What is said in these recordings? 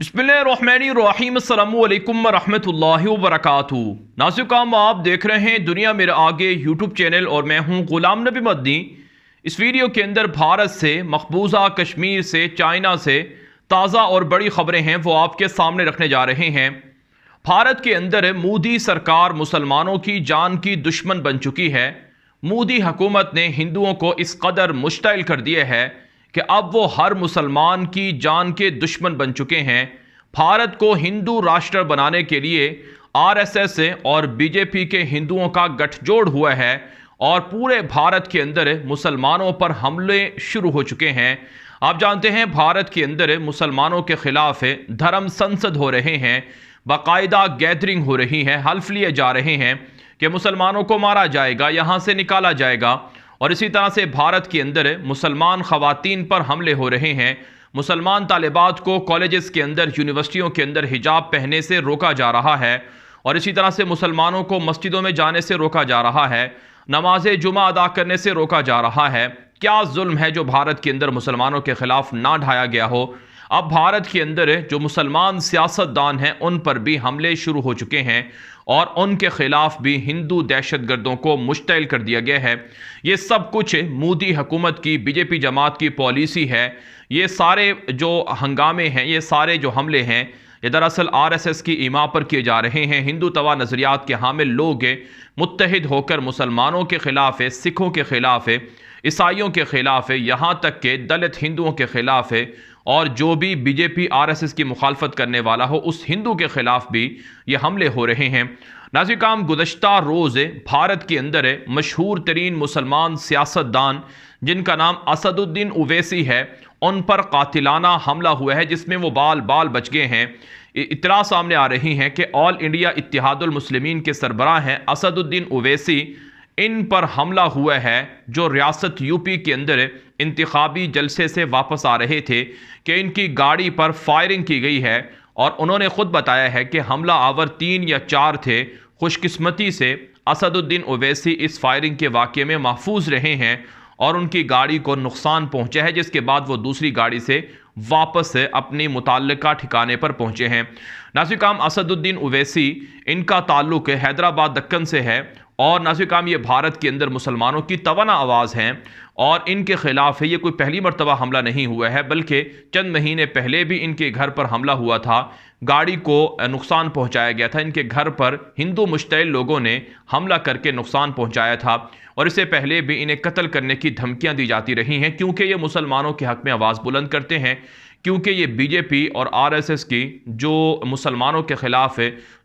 बिस्मिल्लाहिर्रहमानिर्रहीम अस्सलामुअलैकुम रहमतुल्लाहि व बरकातुहू। नाज़िर आप देख रहे हैं दुनिया मेरे आगे यूट्यूब चैनल और मैं हूं गुलाम नबी मदनी। इस वीडियो के अंदर भारत से, मकबूजा कश्मीर से, चाइना से ताज़ा और बड़ी खबरें हैं वो आपके सामने रखने जा रहे हैं। भारत के अंदर मोदी सरकार मुसलमानों की जान की दुश्मन बन चुकी है। मोदी हुकूमत ने हिंदुओं को इस कदर मुश्तइल कर दिया है कि अब वो हर मुसलमान की जान के दुश्मन बन चुके हैं। भारत को हिंदू राष्ट्र बनाने के लिए आरएसएस और बीजेपी के हिंदुओं का गठजोड़ हुआ है और पूरे भारत के अंदर मुसलमानों पर हमले शुरू हो चुके हैं। आप जानते हैं भारत के अंदर मुसलमानों के खिलाफ धर्म संसद हो रहे हैं, बाकायदा गैदरिंग हो रही है, हल्फ लिए जा रहे हैं कि मुसलमानों को मारा जाएगा, यहाँ से निकाला जाएगा। और इसी तरह से भारत के अंदर मुसलमान ख़वातीन पर हमले हो रहे हैं। मुसलमान तालिबात को कॉलेजेस के अंदर, यूनिवर्सिटियों के अंदर हिजाब पहनने से रोका जा रहा है और इसी तरह से मुसलमानों को मस्जिदों में जाने से रोका जा रहा है, नमाज जुमा अदा करने से रोका जा रहा है। क्या जुल्म है जो भारत के अंदर मुसलमानों के खिलाफ ना ढाया गया हो। अब भारत के अंदर जो मुसलमान सियासतदान हैं उन पर भी हमले शुरू हो चुके हैं और उनके खिलाफ भी हिंदू दहशतगर्दों को मुश्तइल कर दिया गया है। ये सब कुछ मोदी हुकूमत की, बीजेपी जमात की पॉलिसी है। ये सारे जो हंगामे हैं, ये सारे जो हमले हैं, ये दरअसल आरएसएस की ईमा पर किए जा रहे हैं। हिंदू तवा नज़रियात के हामिल लोग मुत्तहिद होकर मुसलमानों के खिलाफ है, सिखों के खिलाफ है, ईसाइयों के खिलाफ है, यहाँ तक के दलित हिंदुओं के खिलाफ है और जो भी बीजेपी आरएसएस की मुखालफत करने वाला हो उस हिंदू के खिलाफ भी ये हमले हो रहे हैं। नाज़िर गुज़श्ता रोज़ भारत के अंदर मशहूर तरीन मुसलमान सियासतदान जिनका नाम असदुद्दीन ओवैसी है, उन पर कातिलाना हमला हुआ है जिसमें वो बाल बाल बच गए हैं। इत्तला सामने आ रही हैं कि ऑल इंडिया इत्तेहादुल मुस्लिमीन के सरबराह हैं असदुद्दीन ओवैसी, इन पर हमला हुआ है जो रियासत यूपी के अंदर इंतखाबी जलसे से वापस आ रहे थे कि इनकी गाड़ी पर फायरिंग की गई है और उन्होंने खुद बताया है कि हमला आवर 3 या 4 थे। खुशकिस्मती से असदुद्दीन ओवैसी इस फायरिंग के वाक़े में महफूज रहे हैं और उनकी गाड़ी को नुकसान पहुंचा है, जिसके बाद वो दूसरी गाड़ी से वापस अपनी मुतल्लिका ठिकाने पर पहुंचे हैं। नाज़िर असदुद्दीन ओवैसी, इनका ताल्लुक हैदराबाद दक्कन से है और नाज़िर ये भारत के अंदर मुसलमानों की तवाना आवाज़ हैं और इनके खिलाफ है। ये कोई पहली मरतबा हमला नहीं हुआ है बल्कि चंद महीने पहले भी इनके घर पर हमला हुआ था, गाड़ी को नुकसान पहुंचाया गया था। इनके घर पर हिंदू मुश्तइल लोगों ने हमला करके नुकसान पहुंचाया था और इससे पहले भी इन्हें कत्ल करने की धमकियां दी जाती रही हैं क्योंकि ये मुसलमानों के हक़ में आवाज़ बुलंद करते हैं, क्योंकि ये बीजेपी और आरएसएस की जो मुसलमानों के ख़िलाफ़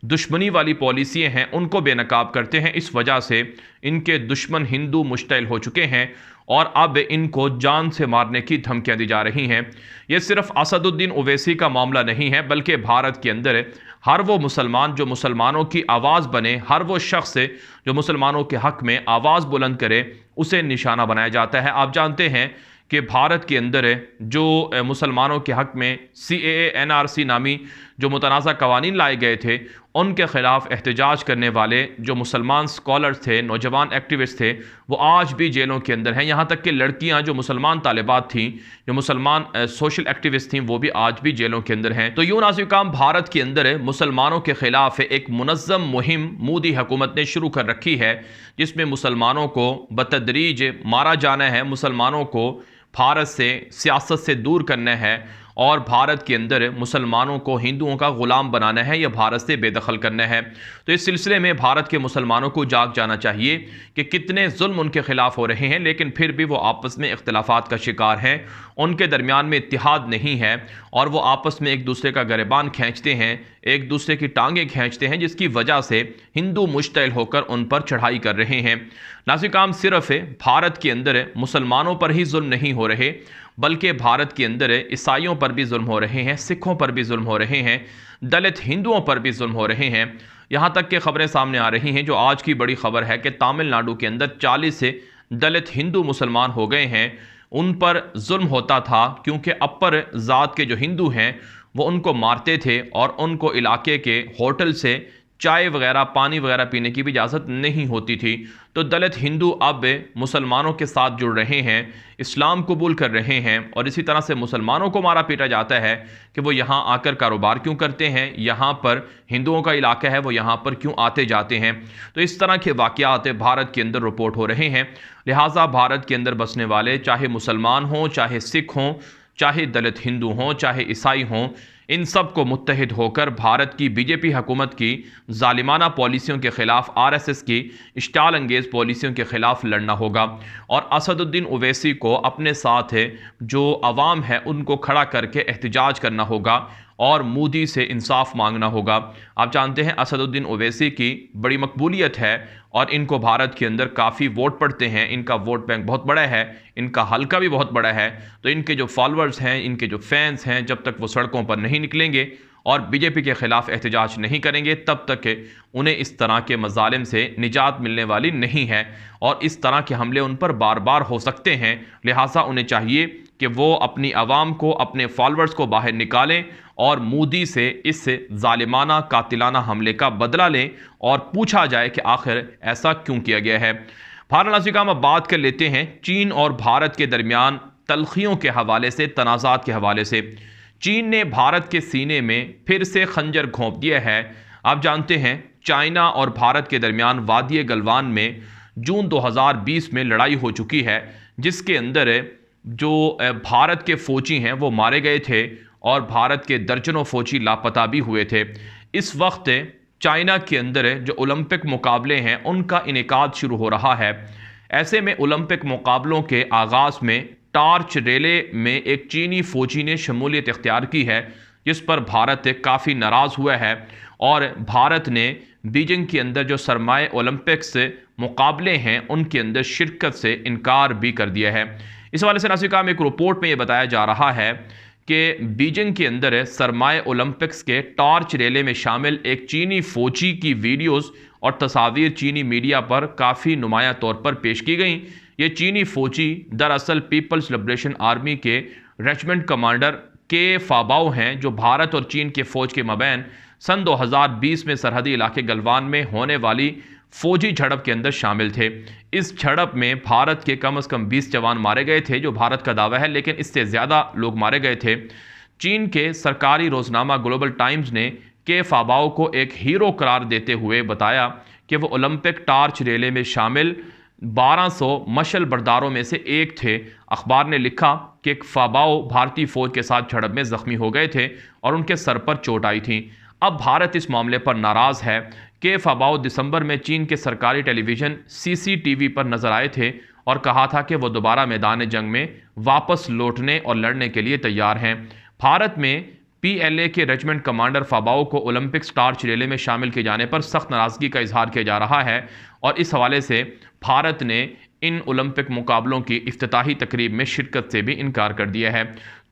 दुश्मनी वाली पॉलिसियाँ हैं उनको बेनकाब करते हैं। इस वजह से इनके दुश्मन हिंदू मुश्तइल हो चुके हैं और अब इनको जान से मारने की धमकियां दी जा रही हैं। ये सिर्फ असदुद्दीन ओवैसी का मामला नहीं है बल्कि भारत के अंदर हर वो मुसलमान जो मुसलमानों की आवाज़ बने, हर वो शख्स जो मुसलमानों के हक़ में आवाज़ बुलंद करे, उसे निशाना बनाया जाता है। आप जानते हैं कि भारत के अंदर जो मुसलमानों के हक़ में CAA NRC नामी जो मुतनाज़ा कवानीन लाए गए थे, उनके ख़िलाफ़ एहतजाज करने वाले जो मुसलमान स्कॉलर्स थे, नौजवान एक्टिविस्ट थे, वो आज भी जेलों के अंदर हैं। यहाँ तक कि लड़कियाँ जो मुसलमान तालिबात थीं, जो मुसलमान सोशल एक्टिविस्ट थीं, वो भी आज भी जेलों के अंदर हैं। तो यूँ नाज़िर भारत के अंदर मुसलमानों के ख़िलाफ़ एक मुनज़्ज़म मुहिम मोदी हुकूमत ने शुरू कर रखी है जिसमें मुसलमानों को बतदरीज मारा जाना है, मुसलमानों को भारत से, सियासत से दूर करना है और भारत के अंदर मुसलमानों को हिंदुओं का ग़ुलाम बनाना है या भारत से बेदखल करना है। तो इस सिलसिले में भारत के मुसलमानों को जाग जाना चाहिए कि कितने जुल्म उनके ख़िलाफ़ हो रहे हैं, लेकिन फिर भी वो आपस में इख्तिलाफ़ात का शिकार हैं, उनके दरमियान में इत्तिहाद नहीं है और वो आपस में एक दूसरे का गिरबान खींचते हैं, एक दूसरे की टांगें खींचते हैं, जिसकी वजह से हिंदू मुश्तइल होकर उन पर चढ़ाई कर रहे हैं। नाज़िर सिर्फ भारत के अंदर मुसलमानों पर ही जुल्म नहीं हो रहे बल्कि भारत के अंदर ईसाइयों पर भी जुल्म हो रहे हैं, सिखों पर भी जुल्म हो रहे हैं, दलित हिंदुओं पर भी जुल्म हो रहे हैं। यहाँ तक कि खबरें सामने आ रही हैं, जो आज की बड़ी खबर है कि तमिलनाडु के अंदर 40 से दलित हिंदू मुसलमान हो गए हैं। उन पर जुल्म होता था क्योंकि अपर ज़ात के जो हिंदू हैं वो उनको मारते थे और उनको इलाके के होटल से चाय वगैरह पानी वगैरह पीने की भी इजाज़त नहीं होती थी। तो दलित हिंदू अब मुसलमानों के साथ जुड़ रहे हैं, इस्लाम कबूल कर रहे हैं, और इसी तरह से मुसलमानों को मारा पीटा जाता है कि वो यहाँ आकर कारोबार क्यों करते हैं, यहाँ पर हिंदुओं का इलाका है वो यहाँ पर क्यों आते जाते हैं। तो इस तरह के वाक़यात भारत के अंदर रिपोर्ट हो रहे हैं। लिहाजा भारत के अंदर बसने वाले चाहे मुसलमान हों, चाहे सिख हों, चाहे दलित हिंदू हों, चाहे ईसाई हों, इन सब को मुत्तहिद होकर भारत की बीजेपी हुकूमत की जालिमाना पॉलिसियों के ख़िलाफ़, आरएसएस की इश्ताल अंगेज़ पॉलिसियों के ख़िलाफ़ लड़ना होगा और असदुद्दीन ओवैसी को अपने साथ जो अवाम है उनको खड़ा करके एहतजाज करना होगा और मोदी से इंसाफ मांगना होगा। आप जानते हैं असदुद्दीन ओवैसी की बड़ी मकबूलियत है और इनको भारत के अंदर काफ़ी वोट पड़ते हैं, इनका वोट बैंक बहुत बड़ा है, इनका हल्का भी बहुत बड़ा है। तो इनके जो फॉलोअर्स हैं, इनके जो फैंस हैं, जब तक वो सड़कों पर नहीं निकलेंगे और बीजेपी के ख़िलाफ़ एहतजाज नहीं करेंगे तब तक उन्हें इस तरह के मजालिम से निजात मिलने वाली नहीं है और इस तरह के हमले उन पर बार बार हो सकते हैं। लिहाजा उन्हें चाहिए कि वो अपनी आवाम को, अपने फॉलोअर्स को बाहर निकालें और मोदी से इस जालिमाना कातिलाना हमले का बदला लें और पूछा जाए कि आखिर ऐसा क्यों किया गया है। भारत का हम अब बात कर लेते हैं चीन और भारत के दरमियान तलखियों के हवाले से, तनाज़ात के हवाले से। चीन ने भारत के सीने में फिर से खंजर घोंप दिया है। आप जानते हैं चाइना और भारत के दरमियान वादी गलवान में जून 2020 में लड़ाई हो चुकी है, जिसके अंदर जो भारत के फ़ौजी हैं वो मारे गए थे और भारत के दर्जनों फ़ौजी लापता भी हुए थे। इस वक्त चाइना के अंदर जो ओलंपिक मुकाबले हैं उनका इनेकाद शुरू हो रहा है। ऐसे में ओलंपिक मुकाबलों के आगाज़ में टार्च रेले में एक चीनी फ़ौजी ने शमूलियत इख्तियार की है, जिस पर भारत काफ़ी नाराज़ हुआ है और भारत ने बीजिंग के अंदर जो सरमाए ओलंपिक्स मुकाबले हैं उनके अंदर शिरकत से इनकार भी कर दिया है। इस हवाले से नासिर काम एक रिपोर्ट में ये बताया जा रहा है कि बीजिंग के अंदर सरमाए ओलंपिक्स के टॉर्च रेले में शामिल एक चीनी फ़ौजी की वीडियोज़ और तस्वीर चीनी मीडिया पर काफ़ी नुमाया तौर पर पेश की गई। ये चीनी फ़ौजी दरअसल पीपल्स लिबरेशन आर्मी के रेजिमेंट कमांडर के फाबाओ हैं, जो भारत और चीन के फ़ौज के मबैन सन 2020 में सरहदी इलाके गलवान में होने वाली फ़ौजी झड़प के अंदर शामिल थे। इस झड़प में भारत के कम से कम 20 जवान मारे गए थे, जो भारत का दावा है, लेकिन इससे ज़्यादा लोग मारे गए थे। चीन के सरकारी रोज़नामा ग्लोबल टाइम्स ने के फाबाओ को एक हीरो करार देते हुए बताया कि वो ओलंपिक टार्च रेले में शामिल 1200 मशल बरदारों में से एक थे। अखबार ने लिखा कि फाबाओ भारतीय फ़ौज के साथ झड़प में ज़ख्मी हो गए थे और उनके सर पर चोट आई थी। अब भारत इस मामले पर नाराज़ है कि फाबाओ दिसंबर में चीन के सरकारी टेलीविज़न CCTV पर नज़र आए थे और कहा था कि वो दोबारा मैदान जंग में वापस लौटने और लड़ने के लिए तैयार हैं। भारत में PLA के रेजिमेंट कमांडर फाबाओ को ओलंपिक्स टार्च रेले में शामिल किए जाने पर सख्त नाराज़गी का इजहार किया जा रहा है और इस हवाले से भारत ने इन ओलंपिक मुकाबलों की इफ्तिताही तकरीब में शिरकत से भी इनकार कर दिया है।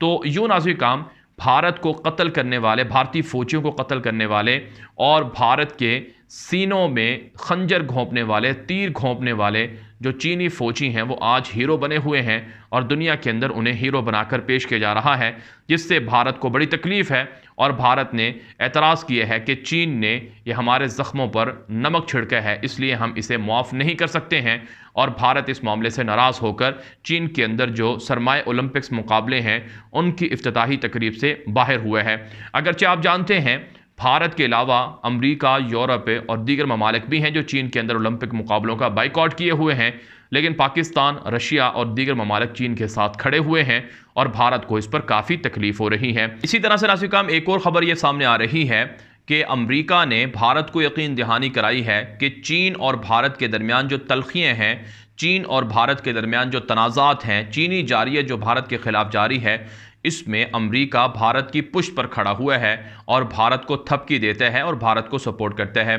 तो यूं नाज़िर काम भारत को कत्ल करने वाले, भारतीय फ़ौजियों को कत्ल करने वाले और भारत के सीनों में खंजर घोंपने वाले, तीर घोंपने वाले जो चीनी फ़ौजी हैं वो आज हीरो बने हुए हैं और दुनिया के अंदर उन्हें हीरो बनाकर पेश किया जा रहा है, जिससे भारत को बड़ी तकलीफ़ है। और भारत ने एतराज़ किया है कि चीन ने ये हमारे ज़ख्मों पर नमक छिड़का है, इसलिए हम इसे मुआफ़ नहीं कर सकते हैं और भारत इस मामले से नाराज़ होकर चीन के अंदर जो सरमाए ओलंपिक्स मुकाबले हैं उनकी इफ्तिताही तकरीब से बाहर हुआ है। अगरचे आप जानते हैं भारत के अलावा अमेरिका, यूरोप और दीगर ममालिक भी हैं जो चीन के अंदर ओलंपिक मुकाबलों का बाइकआउट किए हुए हैं, लेकिन पाकिस्तान, रशिया और दीगर ममालिक चीन के साथ खड़े हुए हैं और भारत को इस पर काफ़ी तकलीफ हो रही है। इसी तरह से नासिर काम एक और ख़बर ये सामने आ रही है कि अमेरिका ने भारत को यकीन दहानी कराई है कि चीन और भारत के दरमियान जो तलखियाँ हैं, चीन और भारत के दरमियान जो तनाज़ात हैं, चीनी जारियत जो भारत के ख़िलाफ़ जारी है, इसमें अमेरिका भारत की पुष्ट पर खड़ा हुआ है और भारत को थपकी देता है और भारत को सपोर्ट करता है।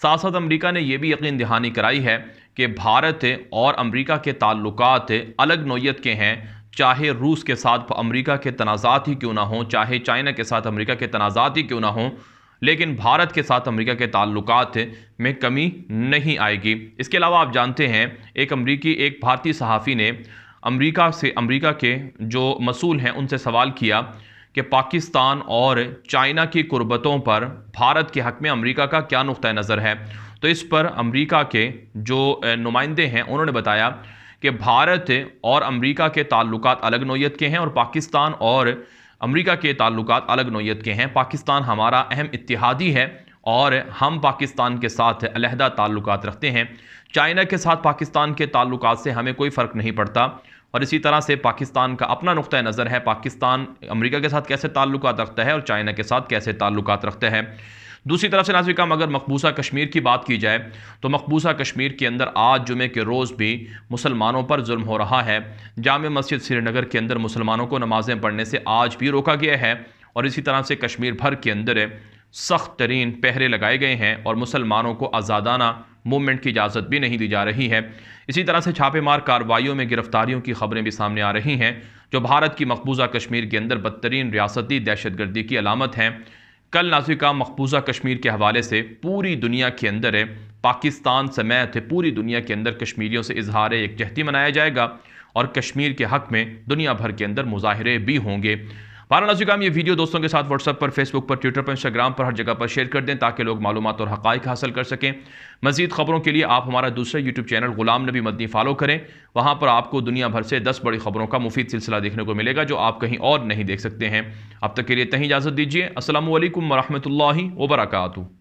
साथ साथ अमेरिका ने यह भी यकीन दहानी कराई है कि भारत और अमेरिका के ताल्लुकात अलग नौयत के हैं, चाहे रूस के साथ अमेरिका के तनाज़ात ही क्यों ना हों, चाहे चाइना के साथ अमेरिका के तनाज़ात ही क्यों ना हों, लेकिन भारत के साथ अमेरिका के ताल्लुकात में कमी नहीं आएगी। इसके अलावा आप जानते हैं एक भारतीय सहाफ़ी ने अमेरिका के जो मसूल हैं उनसे सवाल किया कि पाकिस्तान और चाइना की कुर्बतों पर भारत के हक़ में अमेरिका का क्या नुक्ता नज़र है। तो इस पर अमेरिका के जो नुमाइंदे हैं उन्होंने बताया कि भारत और अमेरिका के ताल्लुकात अलग नौयत के हैं और पाकिस्तान और अमेरिका के ताल्लुकात अलग नौयत के हैं। पाकिस्तान हमारा अहम इत्तेहादी है और हम पाकिस्तान के साथ अलहदा ताल्लुकात रखते हैं। चाइना के साथ पाकिस्तान के ताल्लुकात से हमें कोई फ़र्क नहीं पड़ता और इसी तरह से पाकिस्तान का अपना नुक्ता नज़र है, पाकिस्तान अमेरिका के साथ कैसे ताल्लुकात रखता है और चाइना के साथ कैसे ताल्लुकात रखता है। दूसरी तरफ से नाज़रीन, अगर मकबूसा कश्मीर की बात की जाए तो मकबूसा कश्मीर के अंदर आज जुमे के रोज़ भी मुसलमानों पर जुल्म हो रहा है। जामे मस्जिद श्रीनगर के अंदर मुसलमानों को नमाज़ें पढ़ने से आज भी रोका गया है और इसी तरह से कश्मीर भर के अंदर सख्त तरीन पहरे लगाए गए हैं और मुसलमानों को आज़ादाना मूवमेंट की इजाज़त भी नहीं दी जा रही है। इसी तरह से छापेमार कार्रवाइयों में गिरफ्तारियों की खबरें भी सामने आ रही हैं, जो भारत की मकबूजा कश्मीर के अंदर बदतरीन रियासती दहशतगर्दी की अलामत हैं। कल नाज़रीन, मकबूजा कश्मीर के हवाले से पूरी दुनिया के अंदर पाकिस्तान समेत पूरी दुनिया के अंदर कश्मीरियों से इजहार यकजहती मनाया जाएगा और कश्मीर के हक़ में दुनिया भर के अंदर मुजाहिरे भी होंगे। नाज़रीन, ये वीडियो दोस्तों के साथ व्हाट्सएप पर, फेसबुक पर, ट्विटर पर, इंस्टाग्राम पर, हर जगह पर शेयर कर दें ताकि लोग मालूमात और हक़ाइक़ हासिल कर सकें। मज़ीद ख़बरों के लिए आप हमारा दूसरा यूट्यूब चैनल ग़ुलाम नबी मदनी फॉलो करें। वहाँ पर आपको दुनिया भर से 10 बड़ी ख़बरों का मुफीद सिलसिला देखने को मिलेगा जो आप कहीं और नहीं देख सकते हैं। अब तक के लिए इतनी इजाज़त दीजिए। अस्सलामु अलैकुम व रहमतुल्लाहि व बरकातुहू।